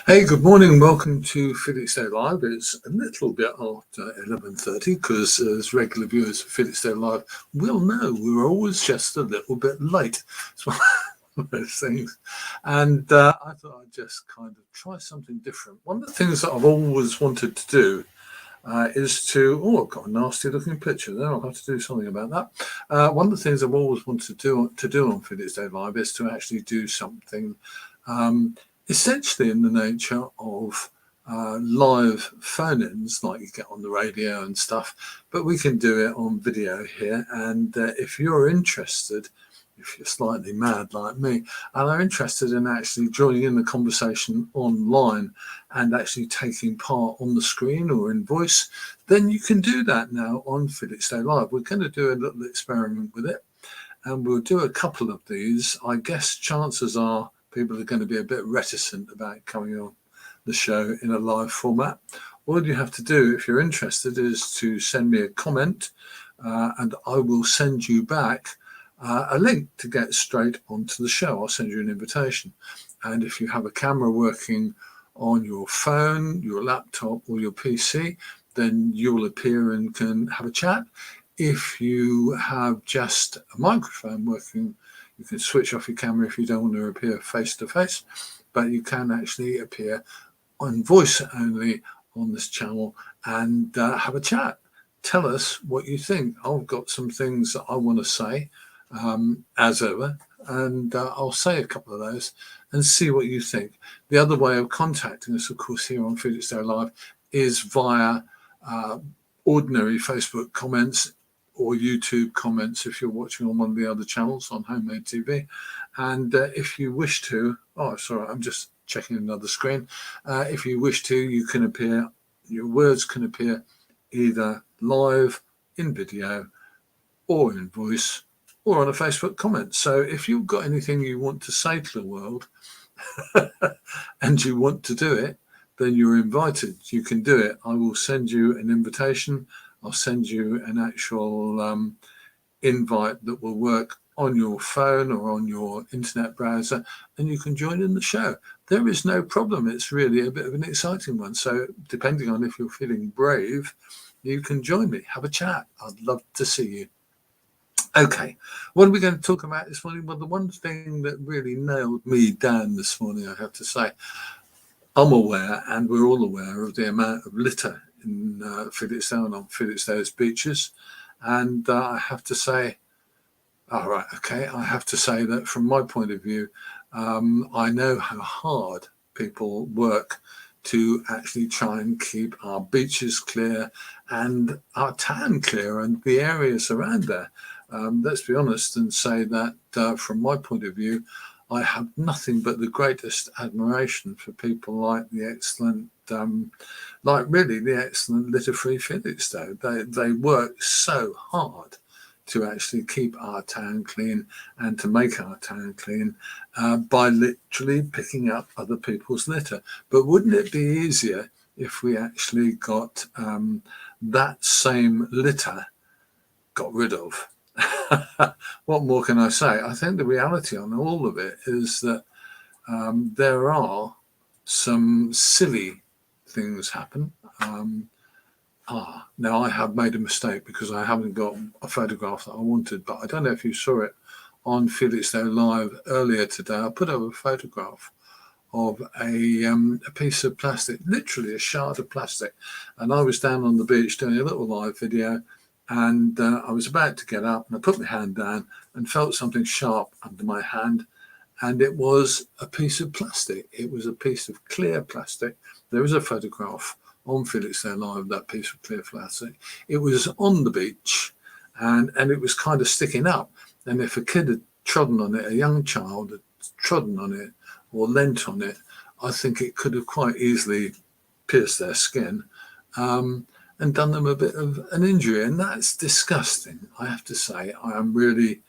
Hey, good morning. Welcome to Felixstowe Live. It's a little bit after 11:30 because as regular viewers of Felixstowe Live will know, we're always just a little bit late. It's one of those things. And I thought I'd just kind of try something different. One of the things that I've always wanted to do is to, I've got a nasty looking picture there. I'll have to do something about that. One of the things I've always wanted to do on Felixstowe Live is to actually do something essentially in the nature of live phone-ins like you get on the radio and stuff, but we can do it on video here. And if you're interested, if you're slightly mad like me and are interested in actually joining in the conversation online and actually taking part on the screen or in voice, then you can do that now on Felixstowe Live. We're going to do a little experiment with it, and we'll do a couple of these. I guess chances are people are going to be a bit reticent about coming on the show in a live format. All you have to do, if you're interested, is to send me a comment and I will send you back a link to get straight onto the show. I'll send you an invitation. And if you have a camera working on your phone, your laptop or your PC, then you will appear and can have a chat. If you have just a microphone working, you can switch off your camera if you don't want to appear face to face, but you can actually appear on voice only on this channel and have a chat. Tell us what you think. I've got some things that I want to say as ever, and I'll say a couple of those and see what you think. The other way of contacting us, of course, here on Felixstowe Live is via ordinary Facebook comments or YouTube comments if you're watching on one of the other channels on Homemade TV. And if you wish to, I'm just checking another screen. If you wish to, you can appear, your words can appear either live in video or in voice or on a Facebook comment. So if you've got anything you want to say to the world and you want to do it, then you're invited. You can do it. I will send you an invitation. I'll send you an actual invite that will work on your phone or on your internet browser, and you can join in the show. There is no problem. It's really a bit of an exciting one. So depending on if you're feeling brave, you can join me, have a chat. I'd love to see you. Okay, what are we going to talk about this morning? Well, the one thing that really nailed me down this morning, I have to say, I'm aware, and we're all aware, of the amount of litter in Felixstowe and on Felixstowe's beaches. And I have to say, I have to say that from my point of view, I know how hard people work to actually try and keep our beaches clear and our town clear and the areas around there. Let's be honest and say that from my point of view, I have nothing but the greatest admiration for people like the excellent, the excellent Litter-Free Felixstowe. They work so hard to actually keep our town clean and to make our town clean by literally picking up other people's litter. But wouldn't it be easier if we actually got that same litter got rid of? What more can I say? I think the reality on all of it is that there are some silly things happen. Now I have made a mistake because I haven't got a photograph that I wanted, but I don't know if you saw it on Felixstowe Live earlier today. I put up a photograph of a piece of plastic, literally a shard of plastic, and I was down on the beach doing a little live video. And I was about to get up and I put my hand down and felt something sharp under my hand. And it was a piece of plastic. It was a piece of clear plastic. There is a photograph on Felixstowe Live of that piece of clear plastic. It was on the beach and it was kind of sticking up. And if a kid had trodden on it, a young child had trodden on it or leant on it, I think it could have quite easily pierced their skin. And done them a bit of an injury. And that's disgusting, I have to say. I am really,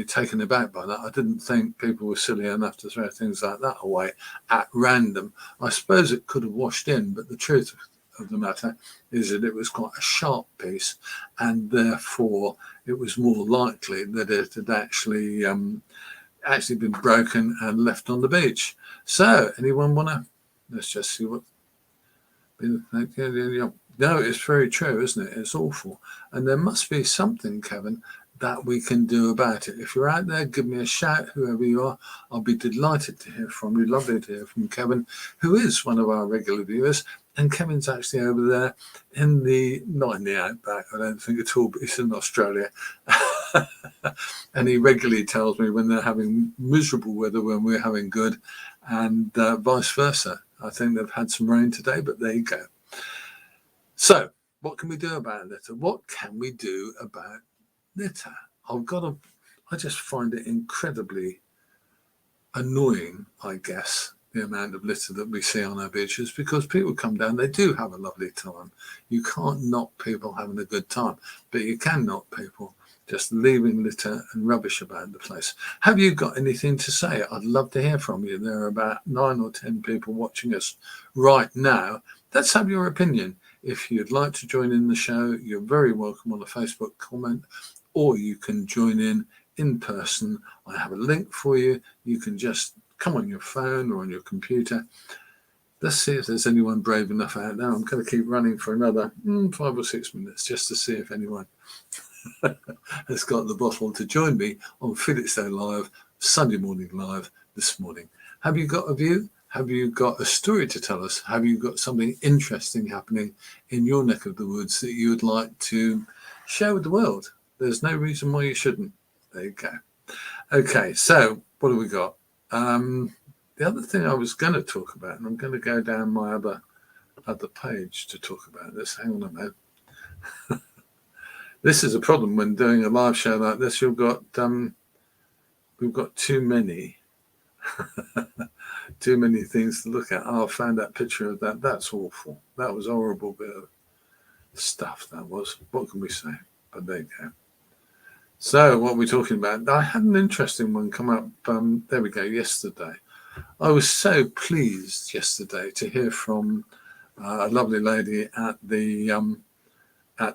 taken aback by that. I didn't think people were silly enough to throw things like that away at random. I suppose it could have washed in, but the truth of the matter is that it was quite a sharp piece, and therefore it was more likely that it had actually been broken and left on the beach. So anyone want to Let's just see what. No, it's very true, isn't it? It's awful. And there must be something, Kevin, that we can do about it. If you're out there, give me a shout, whoever you are. I'll be delighted to hear from you. Lovely to hear from Kevin, who is one of our regular viewers. And Kevin's actually over there not in the outback, I don't think at all, but he's in Australia. And he regularly tells me when they're having miserable weather, when we're having good, and vice versa. I think they've had some rain today, but there you go. So what can we do about litter? What can we do about litter? I just find it incredibly annoying, I guess, the amount of litter that we see on our beaches, because people come down, they do have a lovely time. You can't knock people having a good time, but you can knock people just leaving litter and rubbish about the place. Have you got anything to say? I'd love to hear from you. There are about 9 or 10 people watching us right now. Let's have your opinion. If you'd like to join in the show, you're very welcome on a Facebook comment, or you can join in person. I have a link for you. You can just come on your phone or on your computer. Let's see if there's anyone brave enough out there. I'm going to keep running for another 5 or 6 minutes just to see if anyone has got the bottle to join me on Felixstowe Live, Sunday Morning Live this morning. Have you got a view? Have you got a story to tell us? Have you got something interesting happening in your neck of the woods that you would like to share with the world? There's no reason why you shouldn't. There you go. Okay, so what have we got? The other thing I was going to talk about, and I'm going to go down my other page to talk about this. Hang on a minute. This is a problem when doing a live show like this. We've got too many too many things to look at. Oh, I found that picture of that. That's awful. That was a horrible bit of stuff, that was. What can we say? But there you go. So what are we talking about? I had an interesting one come up, there we go, yesterday. I was so pleased yesterday to hear from a lovely lady at the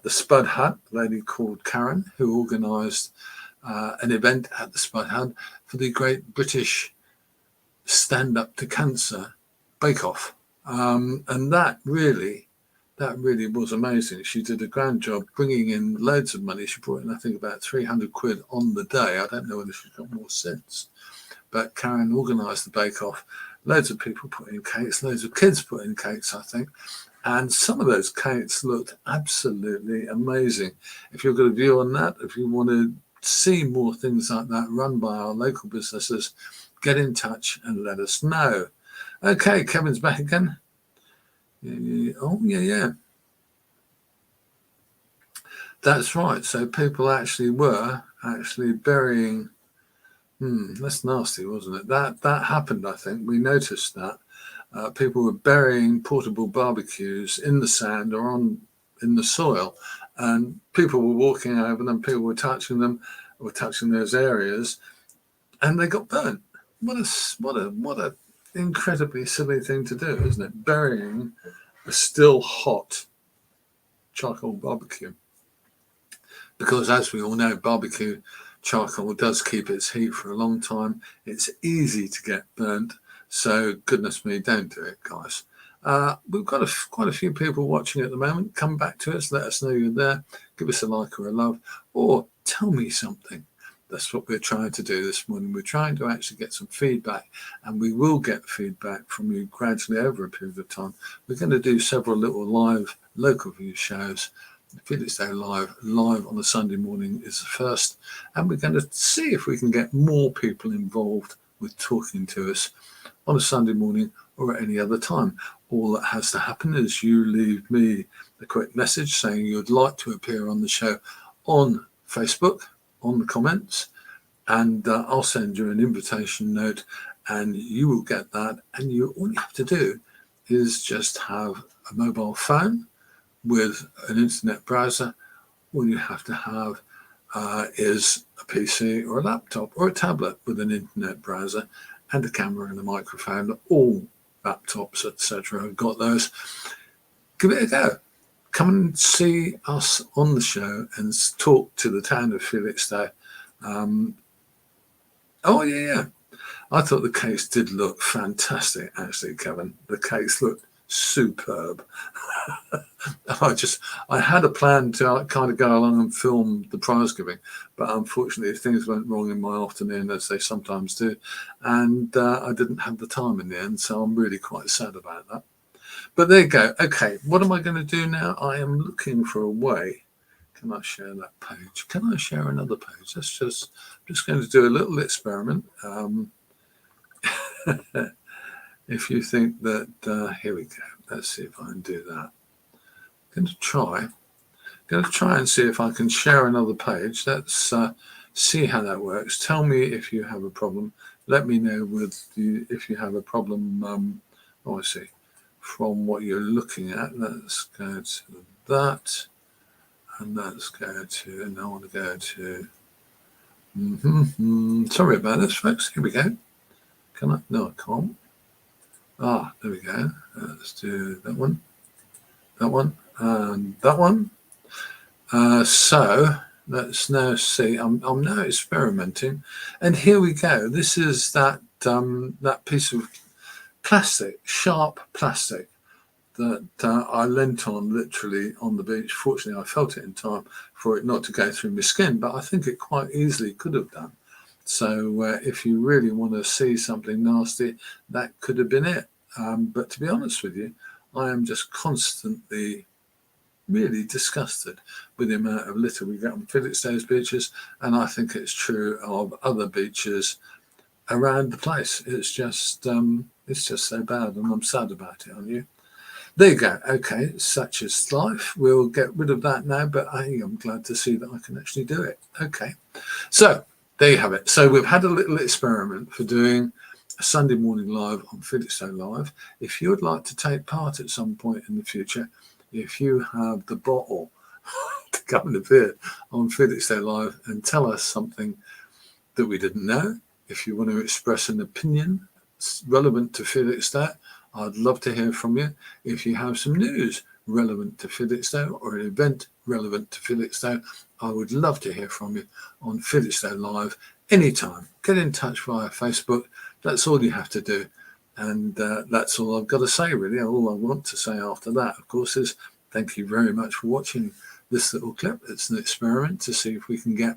Spud Hut, a lady called Karen, who organised an event at the Spud Hut for the Great British Stand Up to Cancer Bake Off. And that really was amazing. She did a grand job bringing in loads of money. She brought in, I think, about 300 quid on the day. I don't know whether she's got more since. But Karen organised the bake-off. Loads of people put in cakes. Loads of kids put in cakes, I think. And some of those cakes looked absolutely amazing. If you've got a view on that, if you want to see more things like that run by our local businesses, get in touch and let us know. Okay, Kevin's back again. Yeah. That's right. So people were burying. That's nasty, wasn't it? That happened, I think. We noticed that. People were burying portable barbecues in the sand or in the soil, and people were walking over them, people were touching them, or touching those areas, and they got burnt. What a incredibly silly thing to do, isn't it? Burying a still hot charcoal barbecue. Because as we all know, barbecue charcoal does keep its heat for a long time. It's easy to get burnt. So goodness me, don't do it, guys. We've got quite a few people watching at the moment. Come back to us. Let us know you're there. Give us a like or a love. Or tell me something. That's what we're trying to do this morning. We're trying to actually get some feedback, and we will get feedback from you gradually over a period of time. We're going to do several little live local view shows. Felixstowe live on a Sunday morning is the first, and we're going to see if we can get more people involved with talking to us on a Sunday morning or at any other time. All that has to happen is you leave me a quick message saying you'd like to appear on the show on Facebook, on the comments, and I'll send you an invitation note, and you will get that. And all you have to do is just have a mobile phone with an internet browser. All you have to have is a PC or a laptop or a tablet with an internet browser and a camera and a microphone. All laptops, etc., have got those. Give it a go. Come and see us on the show and talk to the town of Felixstowe. I thought the cakes did look fantastic, actually, Kevin. The cakes looked superb. I had a plan to kind of go along and film the prize giving, but unfortunately things went wrong in my afternoon, as they sometimes do, and I didn't have the time in the end, so I'm really quite sad about that. But there you go. Okay, what am I going to do now? I am looking for a way. Can I share that page? Can I share another page? I'm just going to do a little experiment. If you think that, here we go. Let's see if I can do that. I'm going to try and see if I can share another page. Let's see how that works. Tell me if you have a problem. Let me know if you have a problem. I see. From what you're looking at, let's go to that, and let's go to, and I want to go to, sorry about this, folks. Here we go. Can I? No, I can't. There we go. Let's do that one, and that one. So let's now see. I'm now experimenting, and here we go. This is that piece of plastic, sharp plastic, that I leant on literally on the beach. Fortunately, I felt it in time for it not to go through my skin, but I think it quite easily could have done. So if you really want to see something nasty, that could have been it. But to be honest with you, I am just constantly really disgusted with the amount of litter we get on Felixstowe's beaches, and I think it's true of other beaches around the place. It's just so bad, and I'm sad about it, aren't you? There you go. Okay, such is life. We'll get rid of that now, but I'm glad to see that I can actually do it. Okay, so there you have it. So we've had a little experiment for doing a Sunday morning live on Felixstowe Live. If you would like to take part at some point in the future, if you have the bottle to come and appear on Felixstowe Live and tell us something that we didn't know, if you want to express an opinion relevant to Felixstowe, I'd love to hear from you. If you have some news relevant to Felixstowe or an event relevant to Felixstowe, I would love to hear from you on Felixstowe Live anytime. Get in touch via Facebook. That's all you have to do. And that's all I've got to say, really. All I want to say after that, of course, is thank you very much for watching this little clip. It's an experiment to see if we can get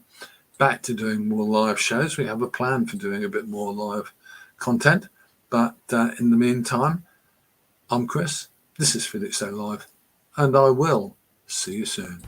back to doing more live shows. We have a plan for doing a bit more live content. But in the meantime, I'm Chris. This is Felixstowe Live, and I will see you soon.